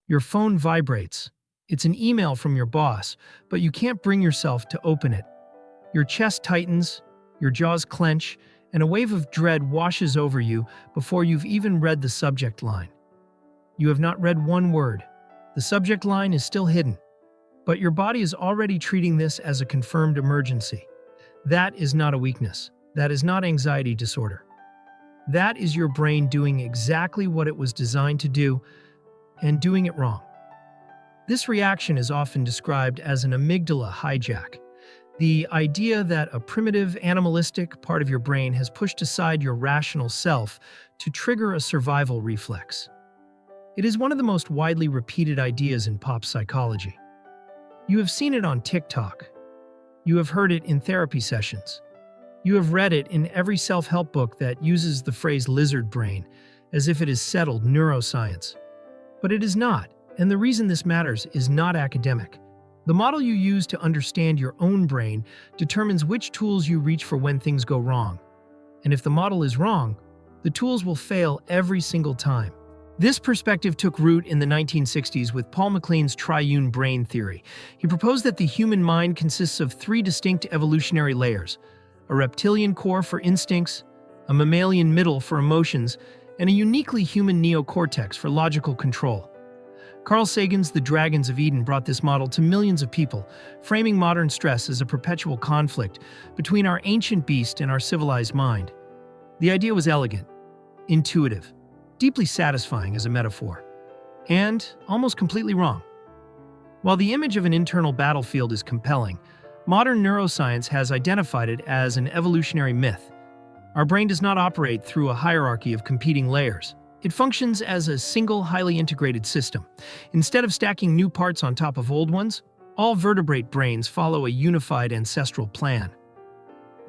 Your phone vibrates. It's an email from your boss, but you can't bring yourself to open it. Your chest tightens, your jaws clench, and a wave of dread washes over you before you've even read the subject line. You have not read one word. The subject line is still hidden, but your body is already treating this as a confirmed emergency. That is not a weakness. That is not anxiety disorder. That is your brain doing exactly what it was designed to do and doing it wrong. This reaction is often described as an amygdala hijack, the idea that a primitive, animalistic part of your brain has pushed aside your rational self to trigger a survival reflex. It is one of the most widely repeated ideas in pop psychology. You have seen it on TikTok. You have heard it in therapy sessions. You have read it in every self-help book that uses the phrase lizard brain as if it is settled neuroscience. But it is not, and the reason this matters is not academic. The model you use to understand your own brain determines which tools you reach for when things go wrong. And if the model is wrong, the tools will fail every single time. This perspective took root in the 1960s with Paul MacLean's Triune Brain theory. He proposed that the human mind consists of three distinct evolutionary layers: a reptilian core for instincts, a mammalian middle for emotions, and a uniquely human neocortex for logical control. Carl Sagan's The Dragons of Eden brought this model to millions of people, framing modern stress as a perpetual conflict between our ancient beast and our civilized mind. The idea was elegant, intuitive, deeply satisfying as a metaphor, and almost completely wrong. While the image of an internal battlefield is compelling, modern neuroscience has identified it as an evolutionary myth. Our brain does not operate through a hierarchy of competing layers. It functions as a single, highly integrated system. Instead of stacking new parts on top of old ones, all vertebrate brains follow a unified ancestral plan.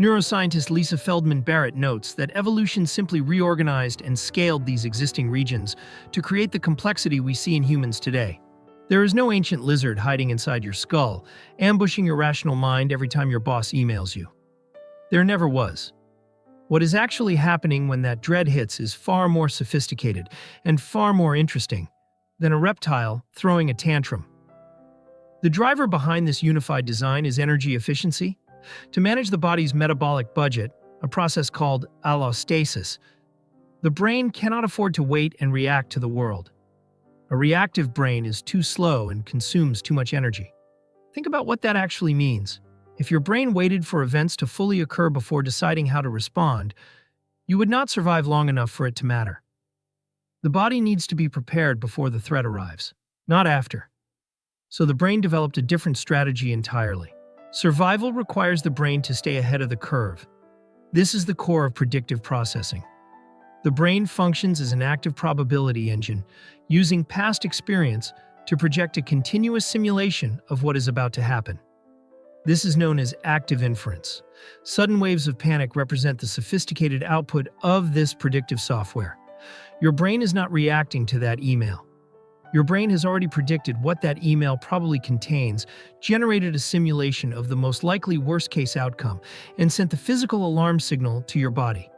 Neuroscientist Lisa Feldman Barrett notes that evolution simply reorganized and scaled these existing regions to create the complexity we see in humans today. There is no ancient lizard hiding inside your skull, ambushing your rational mind every time your boss emails you. There never was. What is actually happening when that dread hits is far more sophisticated and far more interesting than a reptile throwing a tantrum. The driver behind this unified design is energy efficiency. To manage the body's metabolic budget, a process called allostasis, the brain cannot afford to wait and react to the world. A reactive brain is too slow and consumes too much energy. Think about what that actually means. If your brain waited for events to fully occur before deciding how to respond, you would not survive long enough for it to matter. The body needs to be prepared before the threat arrives, not after. So the brain developed a different strategy entirely. Survival requires the brain to stay ahead of the curve. This is the core of predictive processing. The brain functions as an active probability engine, using past experience to project a continuous simulation of what is about to happen. This is known as active inference. Sudden waves of panic represent the sophisticated output of this predictive software. Your brain is not reacting to that email. Your brain has already predicted what that email probably contains, generated a simulation of the most likely worst-case outcome, and sent the physical alarm signal to your body.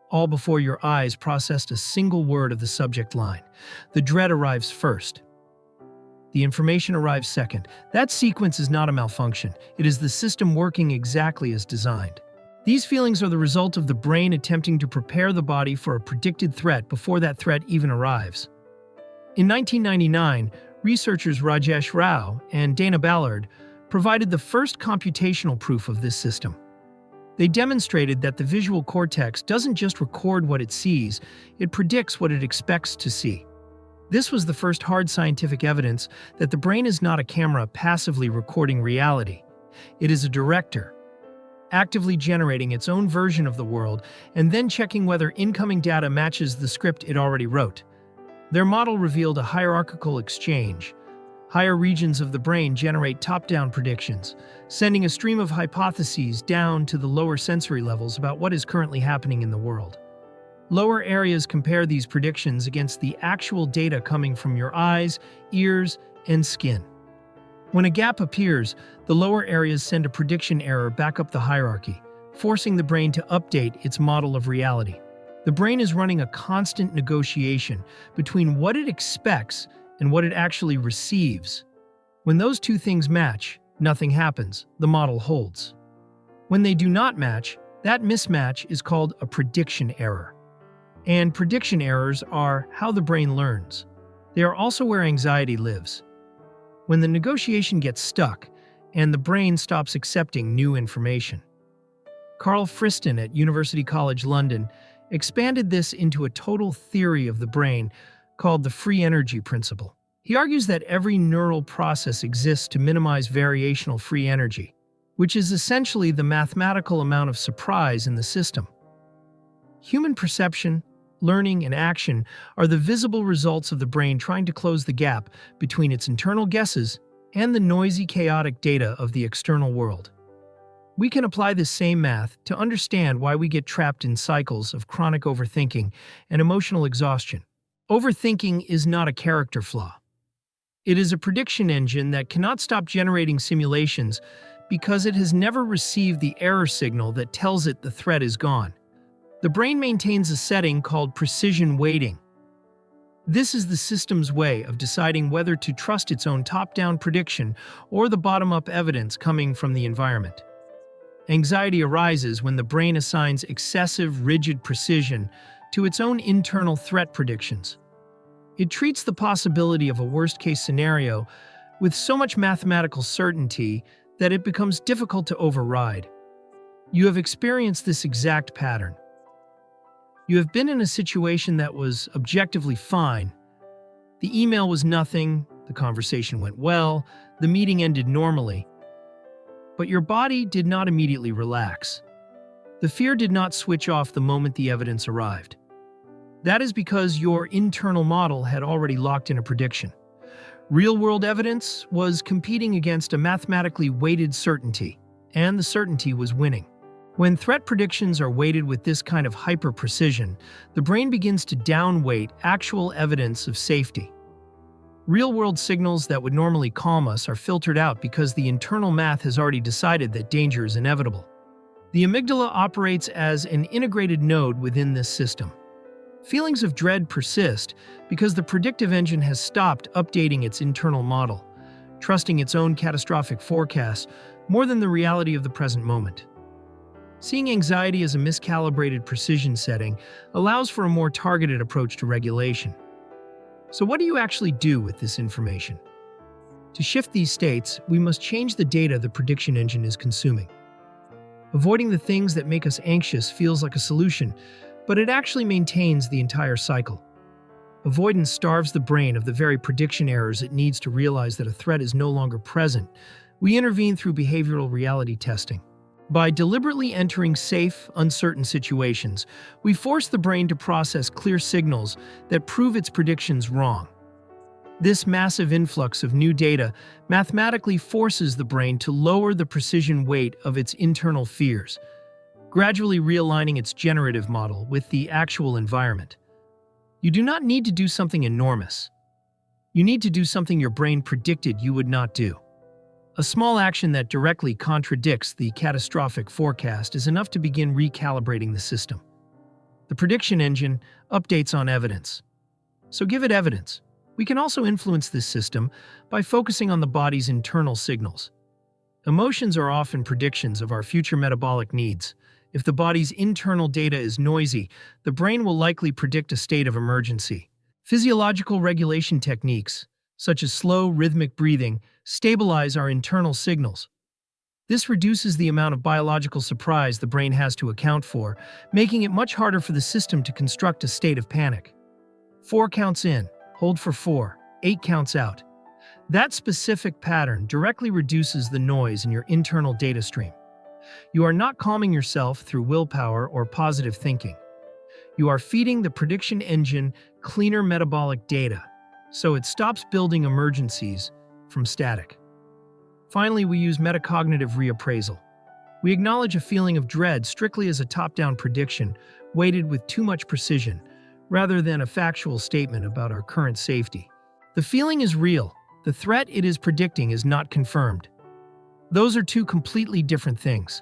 All before your eyes processed a single word of the subject line. The dread arrives first. The information arrives second. That sequence is not a malfunction. It is the system working exactly as designed. These feelings are the result of the brain attempting to prepare the body for a predicted threat before that threat even arrives. In 1999, researchers Rajesh Rao and Dana Ballard provided the first computational proof of this system. They demonstrated that the visual cortex doesn't just record what it sees, it predicts what it expects to see. This was the first hard scientific evidence that the brain is not a camera passively recording reality. It is a director, actively generating its own version of the world and then checking whether incoming data matches the script it already wrote. Their model revealed a hierarchical exchange. Higher regions of the brain generate top-down predictions, sending a stream of hypotheses down to the lower sensory levels about what is currently happening in the world. Lower areas compare these predictions against the actual data coming from your eyes, ears, and skin. When a gap appears, the lower areas send a prediction error back up the hierarchy, forcing the brain to update its model of reality. The brain is running a constant negotiation between what it expects and what it actually receives. When those two things match, nothing happens, the model holds. When they do not match, that mismatch is called a prediction error. And prediction errors are how the brain learns. They are also where anxiety lives. When the negotiation gets stuck and the brain stops accepting new information. Carl Friston at University College London expanded this into a total theory of the brain called the free energy principle. He argues that every neural process exists to minimize variational free energy, which is essentially the mathematical amount of surprise in the system. Human perception, learning, and action are the visible results of the brain trying to close the gap between its internal guesses and the noisy, chaotic data of the external world. We can apply this same math to understand why we get trapped in cycles of chronic overthinking and emotional exhaustion. Overthinking is not a character flaw. It is a prediction engine that cannot stop generating simulations because it has never received the error signal that tells it the threat is gone. The brain maintains a setting called precision weighting. This is the system's way of deciding whether to trust its own top-down prediction or the bottom-up evidence coming from the environment. Anxiety arises when the brain assigns excessive, rigid precision to its own internal threat predictions. It treats the possibility of a worst-case scenario with so much mathematical certainty that it becomes difficult to override. You have experienced this exact pattern. You have been in a situation that was objectively fine. The email was nothing, the conversation went well, the meeting ended normally. But your body did not immediately relax. The fear did not switch off the moment the evidence arrived. That is because your internal model had already locked in a prediction. Real-world evidence was competing against a mathematically weighted certainty, and the certainty was winning. When threat predictions are weighted with this kind of hyper-precision, the brain begins to downweight actual evidence of safety. Real-world signals that would normally calm us are filtered out because the internal math has already decided that danger is inevitable. The amygdala operates as an integrated node within this system. Feelings of dread persist because the predictive engine has stopped updating its internal model, trusting its own catastrophic forecasts more than the reality of the present moment. Seeing anxiety as a miscalibrated precision setting allows for a more targeted approach to regulation. So what do you actually do with this information? To shift these states, we must change the data the prediction engine is consuming. Avoiding the things that make us anxious feels like a solution, but it actually maintains the entire cycle. Avoidance starves the brain of the very prediction errors it needs to realize that a threat is no longer present. We intervene through behavioral reality testing. By deliberately entering safe, uncertain situations, we force the brain to process clear signals that prove its predictions wrong. This massive influx of new data mathematically forces the brain to lower the precision weight of its internal fears, gradually realigning its generative model with the actual environment. You do not need to do something enormous. You need to do something your brain predicted you would not do. A small action that directly contradicts the catastrophic forecast is enough to begin recalibrating the system. The prediction engine updates on evidence. So give it evidence. We can also influence this system by focusing on the body's internal signals. Emotions are often predictions of our future metabolic needs. If the body's internal data is noisy, the brain will likely predict a state of emergency. Physiological regulation techniques, such as slow, rhythmic breathing, stabilize our internal signals. This reduces the amount of biological surprise the brain has to account for, making it much harder for the system to construct a state of panic. 4 counts in, hold for 4, 8 counts out. That specific pattern directly reduces the noise in your internal data stream. You are not calming yourself through willpower or positive thinking. You are feeding the prediction engine cleaner metabolic data, so it stops building emergencies from static. Finally, we use metacognitive reappraisal. We acknowledge a feeling of dread strictly as a top-down prediction, weighted with too much precision, rather than a factual statement about our current safety. The feeling is real. The threat it is predicting is not confirmed. Those are two completely different things.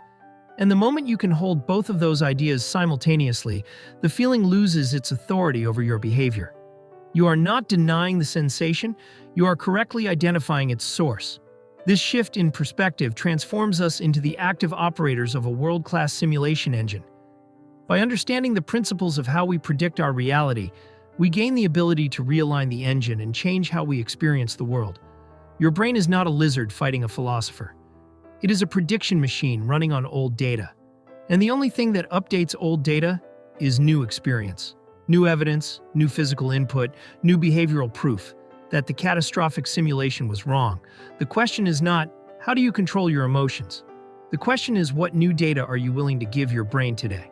And the moment you can hold both of those ideas simultaneously, the feeling loses its authority over your behavior. You are not denying the sensation, you are correctly identifying its source. This shift in perspective transforms us into the active operators of a world-class simulation engine. By understanding the principles of how we predict our reality, we gain the ability to realign the engine and change how we experience the world. Your brain is not a lizard fighting a philosopher. It is a prediction machine running on old data. And the only thing that updates old data is new experience. New evidence, new physical input, new behavioral proof that the catastrophic simulation was wrong. The question is not, how do you control your emotions? The question is, what new data are you willing to give your brain today?